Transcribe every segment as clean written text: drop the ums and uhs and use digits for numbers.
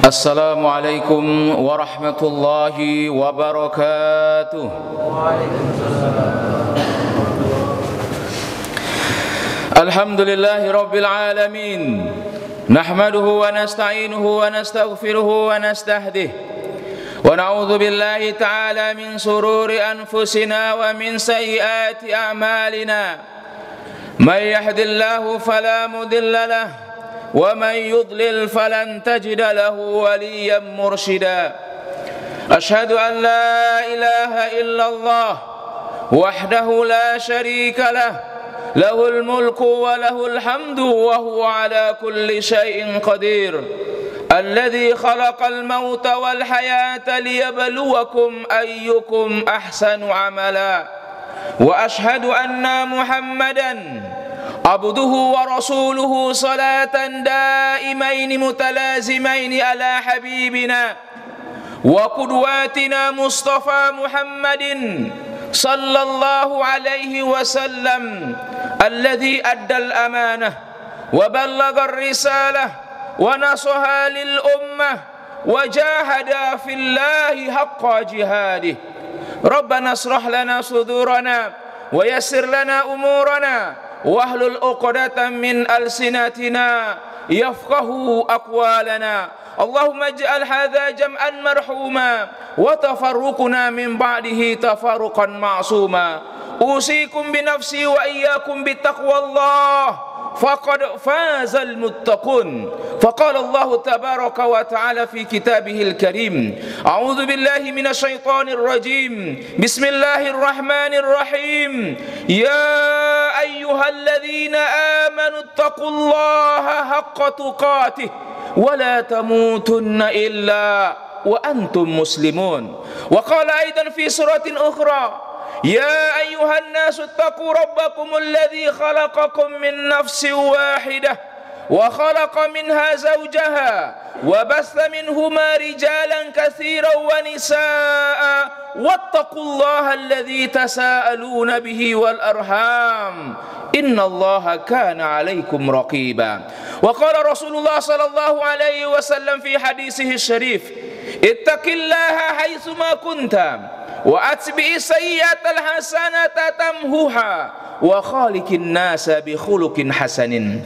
Assalamualaikum warahmatullahi wabarakatuh. Alhamdulillahi rabbil alamin. Nahmaduhu wa nasta'inuhu wa nastaghfiruhu wa nastahdih. Wa na'udzu billahi ta'ala min sururi anfusina wa min sayyiati a'malina. May yahdihillahu fala mudilla lahu ومن يضلل فلن تجد له وليا مرشدا أشهد أن لا إله إلا الله وحده لا شريك له له الملك وله الحمد وهو على كل شيء قدير الذي خلق الموت والحياة ليبلوكم أيكم أحسن عملا وأشهد أن محمدا عبده ورسوله صلاة دائمين متلازمين على حبيبنا وقدواتنا مصطفى محمد صلى الله عليه وسلم الذي أدى الأمانة وبلغ الرسالة ونصحها للأمة وجاهد في الله حق جهاده ربنا اشرح لنا صدورنا ويسر لنا أمورنا واحلل عقدة من ألسنتنا يفقهوا أقوالنا اللهم اجعل هذا جمعا مرحوما وتفرقنا من بعده تفرقا معصوما أوصيكم بنفسي وإياكم بتقوى الله فقد فاز المتقون فقال الله تبارك وتعالى في كتابه الكريم أعوذ بالله من الشيطان الرجيم بسم الله الرحمن الرحيم يا أيها الذين آمنوا اتقوا الله حق تقاته ولا تموتن إلا وأنتم مسلمون وقال أيضا في سورة أخرى يا أيها الناس اتقوا ربكم الذي خلقكم من نفس واحدة وخلق منها زوجها وبث منهما رجالا كثيرا ونساء واتقوا الله الذي تساءلون به والأرحام إن الله كان عليكم رقيبا وقال رسول الله صلى الله عليه وسلم في حديثه الشريف اتق الله حيثما كنت وأتبع السيئة الحسنة تمحها وخالق الناس بخلق حسن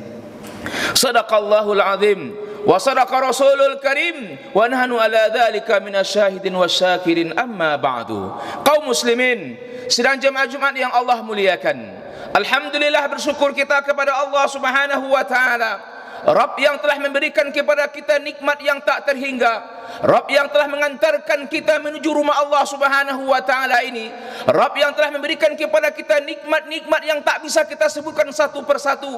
صدق الله العظيم وصدق رسول الكريم ونحن على ذلك من الشاهدين والشاكرين أما بعد kaum muslimin sidang jemaah Jumat yang Allah muliakan, alhamdulillah bersyukur kita kepada Allah Subhanahu wa taala, Rabb yang telah memberikan kepada kita nikmat yang tak terhingga, Rabb yang telah mengantarkan kita menuju rumah Allah Subhanahu wa taala ini, Rabb yang telah memberikan kepada kita nikmat-nikmat yang tak bisa kita sebutkan satu persatu,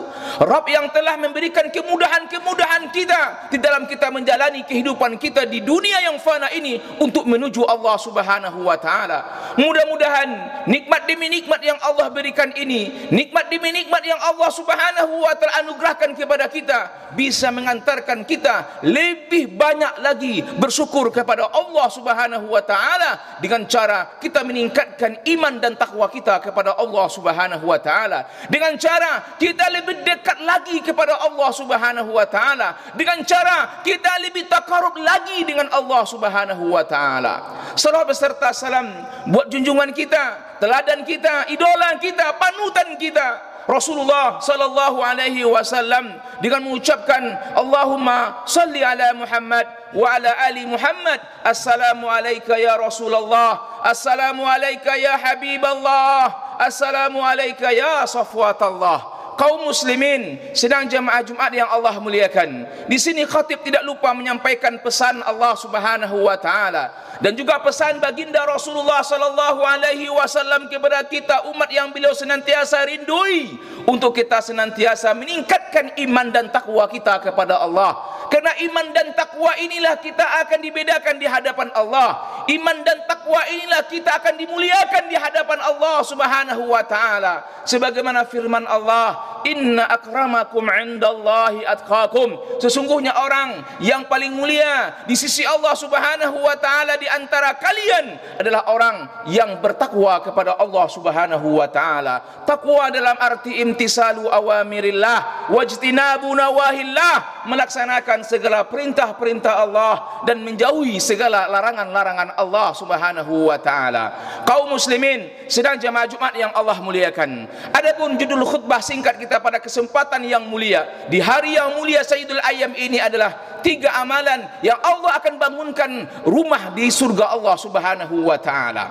Rabb yang telah memberikan kemudahan-kemudahan kita di dalam kita menjalani kehidupan kita di dunia yang fana ini untuk menuju Allah Subhanahu wa taala. Mudah-mudahan nikmat demi nikmat yang Allah berikan ini, nikmat demi nikmat yang Allah Subhanahu wa taala anugerahkan kepada kita bisa mengantarkan kita lebih banyak lagi bersyukur kepada Allah Subhanahu wa taala dengan cara kita meningkatkan iman dan takwa kita kepada Allah Subhanahu wa taala, dengan cara kita lebih dekat lagi kepada Allah Subhanahu wa taala, dengan cara kita lebih takarub lagi dengan Allah Subhanahu wa taala. Salawat beserta salam buat junjungan kita, teladan kita, idola kita, panutan kita Rasulullah sallallahu alaihi wasallam dengan mengucapkan Allahumma salli ala Muhammad wa ala ali Muhammad. Assalamu alayka ya Rasulullah, assalamu alayka ya Habiballah, assalamu alayka ya Safwatallah. Kaum muslimin sedang jemaah Jumat yang Allah muliakan, di sini khatib tidak lupa menyampaikan pesan Allah Subhanahu wa taala dan juga pesan baginda Rasulullah sallallahu alaihi wasallam kepada kita umat yang beliau senantiasa rindui untuk kita senantiasa meningkatkan iman dan takwa kita kepada Allah. Karena iman dan takwa inilah kita akan dibedakan di hadapan Allah. Iman dan takwa inilah kita akan dimuliakan di hadapan Allah Subhanahu wa taala. Sebagaimana firman Allah, inna akramakum indallahi atqakum. Sesungguhnya orang yang paling mulia di sisi Allah Subhanahu wa taala di antara kalian adalah orang yang bertakwa kepada Allah Subhanahu wa taala. Takwa dalam arti imtisalu awamirillah wajtinabu nawahillah, melaksanakan segala perintah-perintah Allah dan menjauhi segala larangan-larangan Allah Subhanahu wa taala. Kaum muslimin sedang jemaah Jumat yang Allah muliakan, adapun judul khutbah singkat kita pada kesempatan yang mulia di hari yang mulia Sayyidul Ayyam ini adalah 3 amalan yang Allah akan bangunkan rumah di surga Allah Subhanahu wa taala.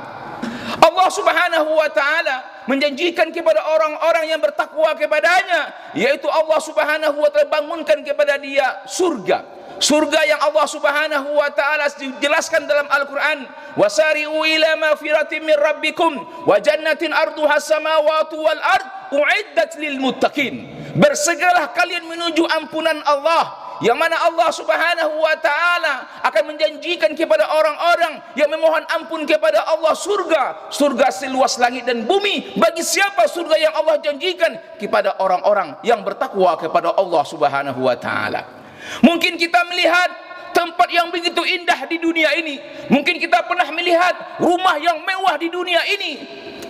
Allah Subhanahu wa taala menjanjikan kepada orang-orang yang bertakwa kepadanya, yaitu Allah Subhanahu wa taala bangunkan kepada dia surga. Surga yang Allah Subhanahu wa taala jelaskan dalam Al-Qur'an, wasari'u ila magfiratin min rabbikum wa jannatin arduha samawati wal ard uiddat lil muttaqin. Bersegeralah kalian menuju ampunan Allah, yang mana Allah Subhanahu wa taala akan menjanjikan kepada orang-orang yang memohon ampun kepada Allah surga seluas langit dan bumi. Bagi siapa surga yang Allah janjikan? Kepada orang-orang yang bertakwa kepada Allah Subhanahu wa taala. Mungkin kita melihat tempat yang begitu indah di dunia ini, mungkin kita pernah melihat rumah yang mewah di dunia ini,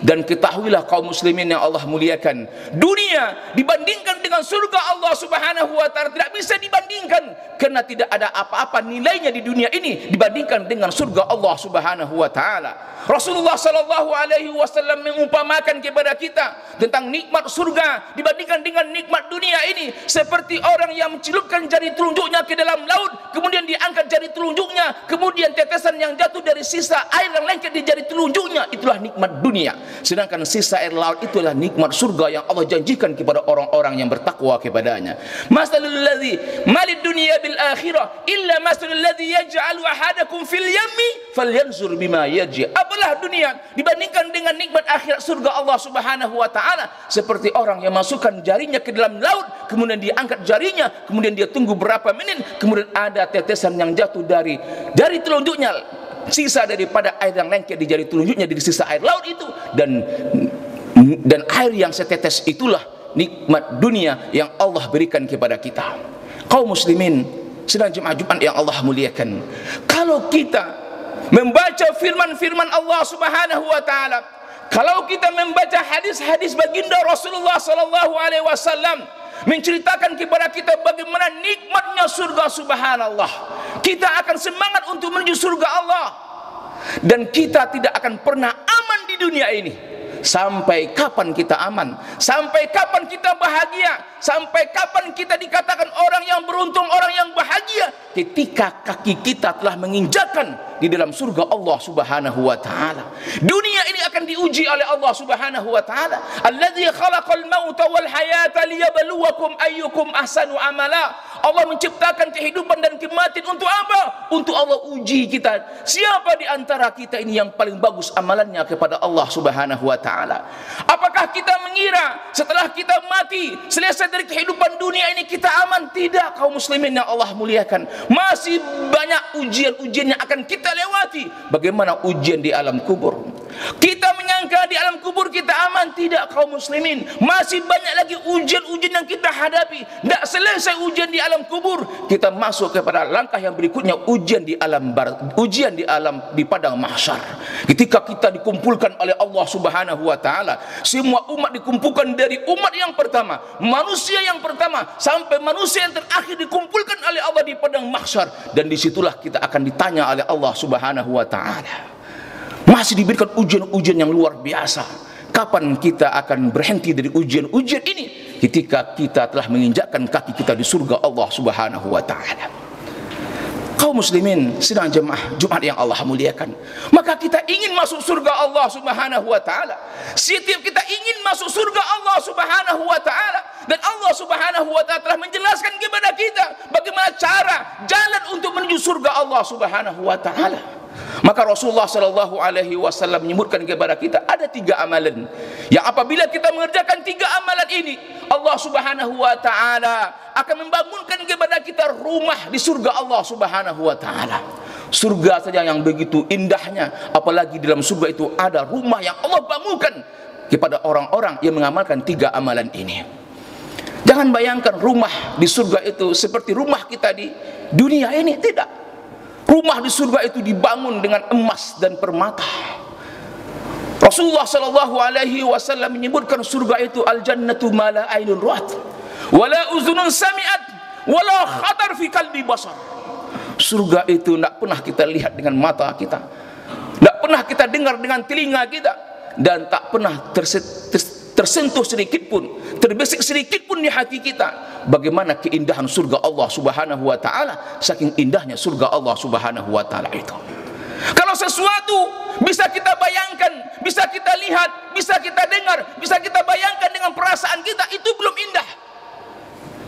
dan ketahuilah kaum muslimin yang Allah muliakan, dunia dibandingkan dengan surga Allah Subhanahu wa taala tidak bisa dibandingkan, karena tidak ada apa-apa nilainya di dunia ini dibandingkan dengan surga Allah Subhanahu wa taala. Rasulullah sallallahu alaihi wasallam mengumpamakan kepada kita tentang nikmat surga dibandingkan dengan nikmat dunia ini seperti orang yang mencelupkan jari telunjuknya ke dalam laut, kemudian diangkat jari telunjuknya, kemudian tetesan yang jatuh dari sisa air yang lengket di jari telunjuknya, itulah nikmat dunia. Sedangkan sisa air laut itulah nikmat surga yang Allah janjikan kepada orang-orang yang bertakwa kepadanya. Masalul ladzi malid dunya bil akhirah illa masalul ladzi yaj'alu ahadakum fil yammi falyanzur bima yarji. Apalah dunia dibandingkan dengan nikmat akhirat surga Allah Subhanahu wa taala seperti orang yang masukkan jarinya ke dalam laut, kemudian dia angkat jarinya, kemudian dia tunggu berapa menit, kemudian ada tetesan yang jatuh dari jari telunjuknya, sisa daripada air yang lengket di jari telunjuknya di sisa air laut itu, dan air yang setetes itulah nikmat dunia yang Allah berikan kepada kita. Kaum muslimin sedang jemaah Jumat yang Allah muliakan, kalau kita membaca firman-firman Allah Subhanahu wa taala, kalau kita membaca hadis-hadis baginda Rasulullah sallallahu alaihi wasallam menceritakan kepada kita bagaimana nikmatnya surga, subhanallah, kita akan semangat untuk menuju surga Allah, dan kita tidak akan pernah aman di dunia ini. Sampai kapan kita aman? Sampai kapan kita bahagia? Sampai kapan kita dikatakan orang yang beruntung, orang yang bahagia? Ketika kaki kita telah menginjakkan di dalam surga Allah Subhanahu wa taala. Dunia ini akan diuji oleh Allah Subhanahu wa taala. Alladzi khalaqal mauta wal hayata liyabluwakum ayyukum ahsanu amala. Allah menciptakan kehidupan dan kematian untuk apa? Untuk Allah uji kita. Siapa di antara kita ini yang paling bagus amalannya kepada Allah Subhanahu wa taala? Apakah kita mengira setelah kita mati, selesai dari kehidupan dunia ini kita aman? Tidak, kaum muslimin yang Allah muliakan. Masih banyak ujian-ujian yang akan kita lewati. Bagaimana ujian di alam kubur? Kita menyangka di alam kubur kita aman. Tidak, kaum muslimin, masih banyak lagi ujian-ujian yang kita hadapi. Tidak selesai ujian di alam kubur, kita masuk kepada langkah yang berikutnya, ujian di alam di padang mahsyar. Ketika kita dikumpulkan oleh Allah Subhanahu wa taala, semua umat dikumpulkan dari umat yang pertama, manusia yang pertama sampai manusia yang terakhir dikumpulkan oleh Allah di padang mahsyar, dan disitulah kita akan ditanya oleh Allah Subhanahu wa taala. Masih diberikan ujian-ujian yang luar biasa. Kapan kita akan berhenti dari ujian-ujian ini? Ketika kita telah menginjakkan kaki kita di surga Allah Subhanahu wa taala. Kaum muslimin sedang jemaah Jumat yang Allah muliakan, maka kita ingin masuk surga Allah Subhanahu wa taala. Setiap kita ingin masuk surga Allah Subhanahu wa taala, dan Allah Subhanahu wa taala telah menjelaskan kepada kita bagaimana cara jalan untuk menuju surga Allah Subhanahu wa taala. Maka Rasulullah sallallahu alaihi wasallam menyebutkan kepada kita ada 3 amalan yang apabila kita mengerjakan 3 amalan ini, Allah Subhanahu wa taala akan membangunkan kepada kita rumah di surga Allah Subhanahu wa taala. Surga saja yang begitu indahnya, apalagi dalam surga itu ada rumah yang Allah bangunkan kepada orang-orang yang mengamalkan 3 amalan ini. Jangan bayangkan rumah di surga itu seperti rumah kita di dunia ini, tidak. Rumah di surga itu dibangun dengan emas dan permata. Rasulullah sallallahu alaihi wasallam menyebutkan surga itu al-jannatu ma la ainun ra'at wa la uzunun sami'at wa la khatar fi qalbi basar. Surga itu tidak pernah kita lihat dengan mata kita, tidak pernah kita dengar dengan telinga kita, dan tak pernah tersentuh sedikit pun, terbesit sedikit pun di hati kita bagaimana keindahan surga Allah Subhanahu wa taala. Saking indahnya surga Allah Subhanahu wa taala itu. Kalau sesuatu bisa kita bayangkan, bisa kita lihat, bisa kita dengar, bisa kita bayangkan dengan perasaan kita, itu belum indah.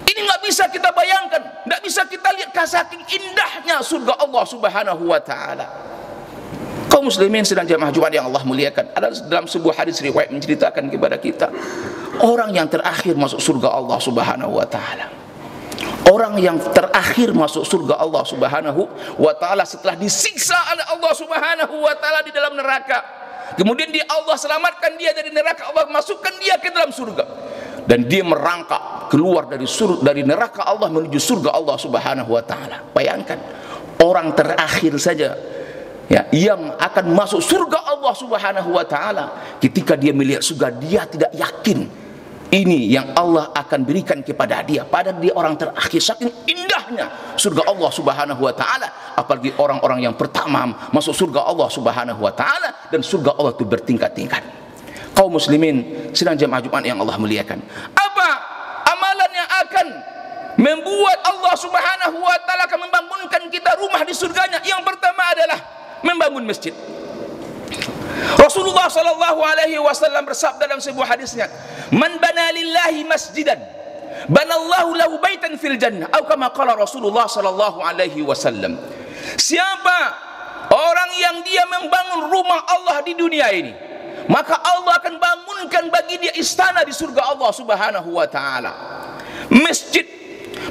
Ini nggak bisa kita bayangkan, nggak bisa kita lihat saking indahnya surga Allah Subhanahu wa taala. Kaum muslimin sedang jamaah Jumat yang Allah muliakan, ada dalam sebuah hadis riwayat menceritakan kepada kita orang yang terakhir masuk surga Allah Subhanahu wa taala. Orang yang terakhir masuk surga Allah Subhanahu wa taala setelah disiksa oleh Allah Subhanahu wa taala di dalam neraka. Kemudian Allah selamatkan dia dari neraka, Allah masukkan dia ke dalam surga. Dan dia merangkak keluar dari neraka Allah menuju surga Allah Subhanahu wa taala. Bayangkan, orang terakhir saja ya, yang akan masuk surga Allah Subhanahu wa taala, ketika dia melihat surga dia tidak yakin ini yang Allah akan berikan kepada dia, padahal dia orang terakhir. Saking indahnya surga Allah Subhanahu wa taala, apalagi orang-orang yang pertama masuk surga Allah Subhanahu wa taala, dan surga Allah itu bertingkat-tingkat. Kaum muslimin sedang jamaah Jumat yang Allah muliakan, apa amalan yang akan membuat Allah Subhanahu wa taala akan membangunkan kita rumah di surganya? Yang pertama adalah membangun masjid. Rasulullah sallallahu alaihi wasallam bersabda dalam sebuah hadisnya, "Man bana lillahi masjidan, banallahu lahu baitan fil jannah." Atau kama qala Rasulullah sallallahu alaihi wasallam. Siapa orang yang dia membangun rumah Allah di dunia ini, maka Allah akan bangunkan bagi dia istana di surga Allah Subhanahu wa taala. Masjid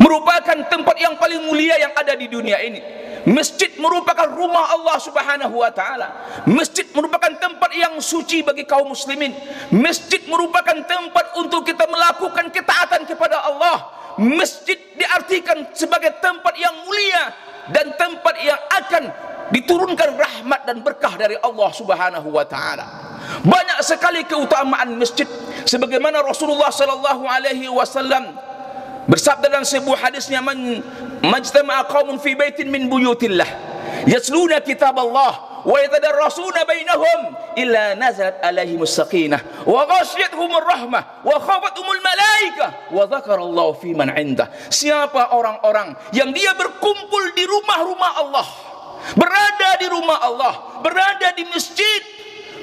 merupakan tempat yang paling mulia yang ada di dunia ini. Masjid merupakan rumah Allah Subhanahu wa taala. Masjid merupakan tempat yang suci bagi kaum muslimin. Masjid merupakan tempat untuk kita melakukan ketaatan kepada Allah. Masjid diartikan sebagai tempat yang mulia dan tempat yang akan diturunkan rahmat dan berkah dari Allah Subhanahu wa taala. Banyak sekali keutamaan masjid, sebagaimana Rasulullah sallallahu alaihi wasallam bersabda dalam sebuah hadisnya, majtama'a qaumun fi baitin min buyutillah yasluna kitab Allah wa yatadarrasuna bainahum illa nazalat alaihimus sakinah wa ghasyiyatuhumur rahmah wa khafathumul malaikah wa dzakarallahu fi man 'indah. Siapa orang-orang yang dia berkumpul di rumah-rumah Allah, berada di rumah Allah, berada di masjid,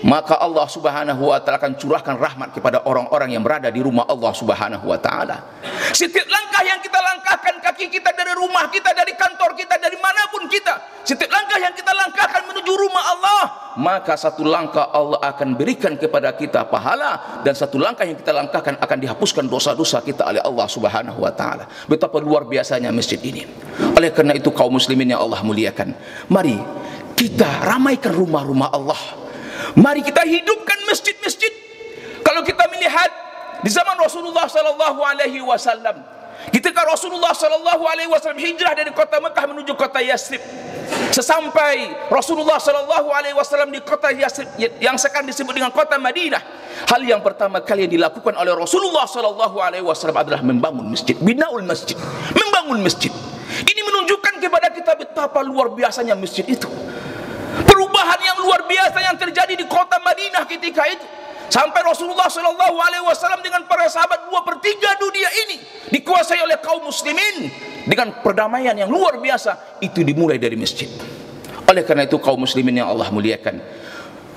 maka Allah Subhanahu wa taala akan curahkan rahmat kepada orang-orang yang berada di rumah Allah Subhanahu wa taala. Setiap langkah yang kita langkahkan, kaki kita dari rumah kita, dari kantor kita, dari manapun kita, setiap langkah yang kita langkahkan menuju rumah Allah, maka satu langkah Allah akan berikan kepada kita pahala, dan satu langkah yang kita langkahkan akan dihapuskan dosa-dosa kita oleh Allah Subhanahu wa taala. Betapa luar biasanya masjid ini. Oleh karena itu kaum muslimin yang Allah muliakan, mari kita ramaikan rumah-rumah Allah. Mari kita hidupkan masjid-masjid. Kalau kita melihat di zaman Rasulullah sallallahu alaihi wasallam, ketika Rasulullah sallallahu alaihi wasallam hijrah dari kota Mekah menuju kota Yathrib, sesampai Rasulullah sallallahu alaihi wasallam di kota Yathrib yang sekarang disebut dengan kota Madinah, hal yang pertama kali yang dilakukan oleh Rasulullah sallallahu alaihi wasallam adalah membangun masjid, binaul masjid, membangun masjid. Ini menunjukkan kepada kita betapa luar biasanya masjid itu. Perubahan yang luar biasa yang terjadi di kota Madinah ketika itu, sampai Rasulullah sallallahu alaihi wasallam dengan para sahabat 2/3 dunia ini dikuasai oleh kaum muslimin dengan perdamaian yang luar biasa. Itu dimulai dari masjid. Oleh karena itu kaum muslimin yang Allah muliakan,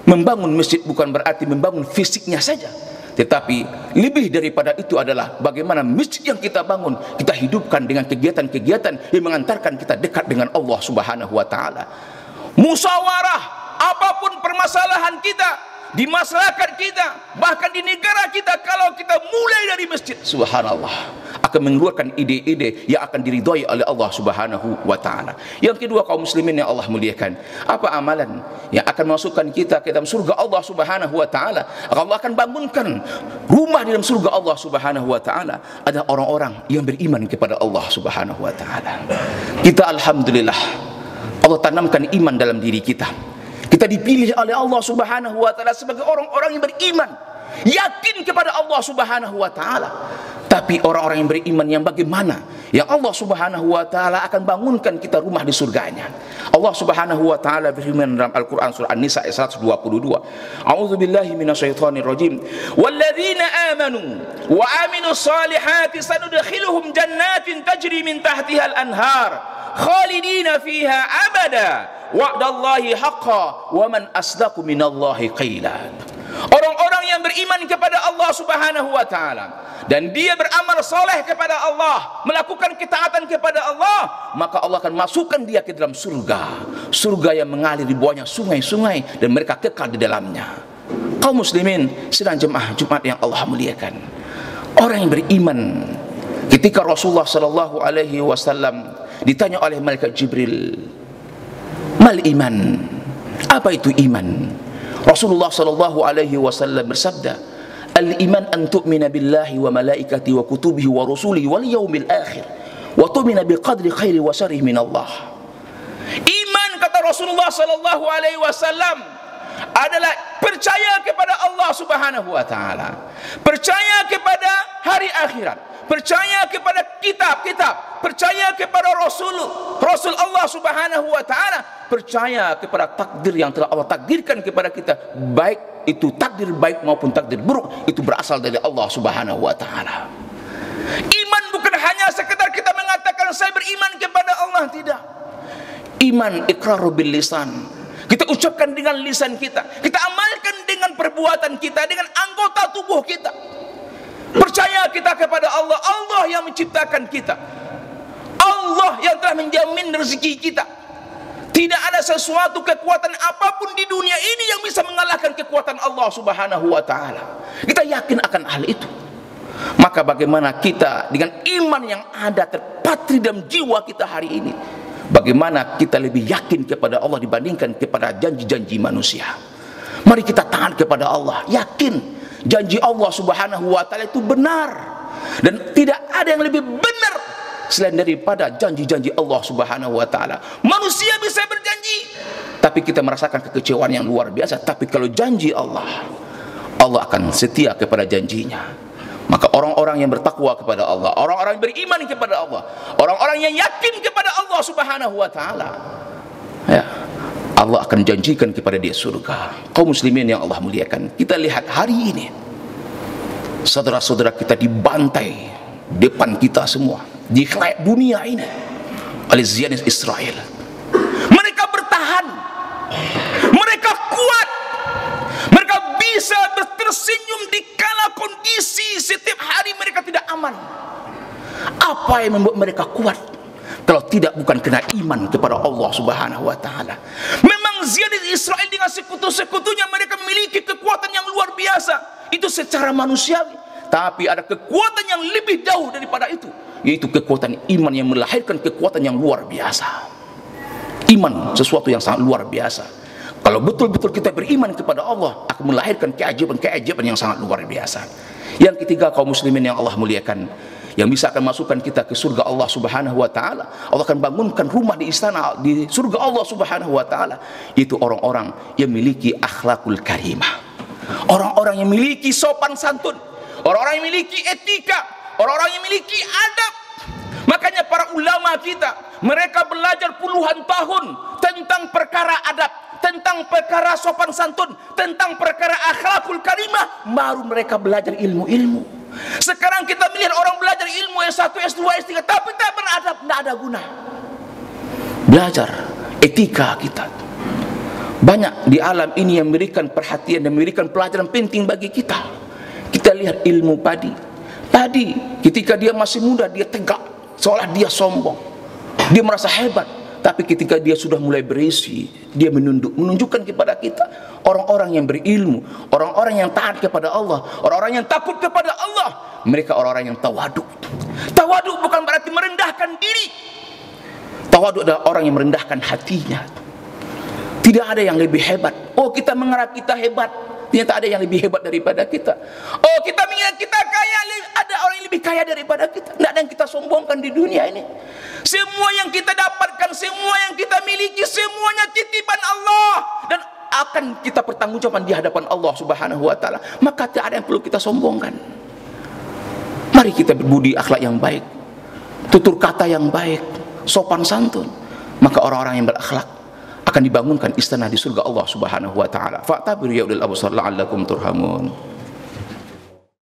membangun masjid bukan berarti membangun fisiknya saja, tetapi lebih daripada itu adalah bagaimana masjid yang kita bangun kita hidupkan dengan kegiatan-kegiatan yang mengantarkan kita dekat dengan Allah Subhanahu wa taala. Musyawarah apapun permasalahan kita di masyarakat kita, bahkan di negara kita, kalau kita mulai dari masjid, subhanallah, akan mengeluarkan ide-ide yang akan diridhai oleh Allah Subhanahu wa taala. Yang kedua, kaum muslimin yang Allah muliakan, apa amalan yang akan masukkan kita ke dalam surga Allah Subhanahu wa taala? Allah akan bangunkan rumah di dalam surga Allah Subhanahu wa taala. Ada orang-orang yang beriman kepada Allah Subhanahu wa taala. Kita alhamdulillah, Allah tanamkan iman dalam diri kita. Kita dipilih oleh Allah Subhanahu wa taala sebagai orang-orang yang beriman, yakin kepada Allah Subhanahu wa taala. Tapi orang-orang yang beriman yang bagaimana? Yang Allah Subhanahu wa taala akan bangunkan kita rumah di surganya. Allah Subhanahu wa taala berfirman dalam Al-Qur'an surah An-Nisa ayat 122. A'udzubillahi minasyaitonir rajim. Walladzina amanu wa aminus solihati sanudkhiluhum jannatin tajri min tahtiha al-anhar khalidina fiha abada wa'dallahi haqqan wa man asdaqu minallahi qila. Orang-orang yang beriman kepada Allah Subhanahu wa taala dan dia beramal soleh kepada Allah, melakukan ketaatan kepada Allah, maka Allah akan masukkan dia ke dalam surga. Surga yang mengalir di bawahnya sungai-sungai dan mereka kekal di dalamnya. Kaum muslimin sedang jemaah Jumat yang Allah muliakan, orang yang beriman, ketika Rasulullah sallallahu alaihi wasallam ditanya oleh malaikat Jibril, "Mal iman?" Apa itu iman? Rasulullah sallallahu alaihi wasallam bersabda, "Al-iman an tu'mina billahi wa malaikatihi wa kutubihi wa rusulihi wal yaumil akhir wa tu'mina bi qadri khairi wa syarrihi min Allah." Iman, kata Rasulullah sallallahu alaihi wasallam, adalah percaya kepada Allah Subhanahu wa taala, percaya kepada hari akhirat, percaya kepada kitab-kitab, percaya kepada Rasul Allah Subhanahu wa taala, percaya kepada takdir yang telah Allah takdirkan kepada kita, baik itu takdir baik maupun takdir buruk, itu berasal dari Allah Subhanahu wa taala. Iman bukan hanya sekedar kita mengatakan saya beriman kepada Allah, tidak. Iman iqraru bil lisan, kita ucapkan dengan lisan kita, kita amalkan dengan perbuatan kita, dengan anggota tubuh kita. Percaya kita kepada Allah, Allah yang menciptakan kita, Allah yang telah menjamin rezeki kita. Tidak ada sesuatu kekuatan apapun di dunia ini yang bisa mengalahkan kekuatan Allah Subhanahu wa taala. Kita yakin akan hal itu. Maka bagaimana kita dengan iman yang ada terpatri dalam jiwa kita hari ini, bagaimana kita lebih yakin kepada Allah dibandingkan kepada janji-janji manusia? Mari kita taat kepada Allah, yakin janji Allah Subhanahu wa taala itu benar, dan tidak ada yang lebih benar selain daripada janji-janji Allah Subhanahu wa taala. Manusia bisa berjanji, tapi kita merasakan kekecewaan yang luar biasa. Tapi kalau janji Allah, Allah akan setia kepada janjinya. Maka orang-orang yang bertakwa kepada Allah, orang-orang yang beriman kepada Allah, orang-orang yang yakin kepada Allah Subhanahu wa taala, ya, Allah akan janjikan kepada dia surga. Kaum muslimin yang Allah muliakan, kita lihat hari ini saudara-saudara kita dibantai depan kita semua, di khalayak dunia ini oleh Zionis Israel. Mereka bertahan, mereka kuat, mereka bisa tersenyum di kala kondisi setiap hari mereka tidak aman. Apa yang membuat mereka kuat? Kalau tidak bukan kena iman kepada Allah Subhanahu wa taala. Memang Zionis Israel dengan sekutu-sekutunya mereka memiliki kekuatan yang luar biasa, itu secara manusiawi. Tapi ada kekuatan yang lebih jauh daripada itu, yaitu kekuatan iman yang melahirkan kekuatan yang luar biasa. Iman sesuatu yang sangat luar biasa. Kalau betul-betul kita beriman kepada Allah, akan melahirkan keajaiban-keajaiban yang sangat luar biasa. Yang ketiga, kaum muslimin yang Allah muliakan, yang bisa akan masukkan kita ke surga Allah Subhanahu wa taala, Allah akan bangunkan rumah di istana di surga Allah Subhanahu wa taala, itu orang-orang yang memiliki akhlakul karimah, orang-orang yang memiliki sopan santun, orang-orang yang memiliki etika, orang-orang yang memiliki adab. Makanya para ulama kita, mereka belajar puluhan tahun tentang perkara adab, tentang perkara sopan santun, tentang perkara akhlakul karimah, baru mereka belajar ilmu-ilmu. Sekarang kita melihat orang belajar ilmu S1, S2, S3, tapi tak beradab, tidak ada guna. Belajar etika kita. Banyak di alam ini yang memberikan perhatian dan memberikan pelajaran penting bagi kita. Kita lihat ilmu padi. Padi ketika dia masih muda dia tegak, seolah dia sombong, dia merasa hebat. Tapi ketika dia sudah mulai berisi, dia menunjukkan kepada kita orang-orang yang berilmu, orang-orang yang taat kepada Allah, orang-orang yang takut kepada Allah. Mereka orang-orang yang tawaduk. Tawaduk bukan berarti merendahkan diri. Tawaduk adalah orang yang merendahkan hatinya. Tidak ada yang lebih hebat. Oh, kita menganggap kita hebat, ternyata ada yang lebih hebat daripada kita. Oh, kita mengira kita kaya, ada orang yang lebih kaya daripada kita. Tidak ada yang kita sombongkan di dunia ini. Semua yang kita dapatkan, semua yang kita miliki, semuanya titipan Allah, dan akan kita pertanggungjawabkan di hadapan Allah Subhanahu wa taala. Maka tidak ada yang perlu kita sombongkan. Mari kita berbudi akhlak yang baik, tutur kata yang baik, sopan santun. Maka orang-orang yang berakhlak akan dibangunkan istana di surga Allah Subhanahu wa taala. Fa'tabiru ya ulil absar la'allakum turhamun.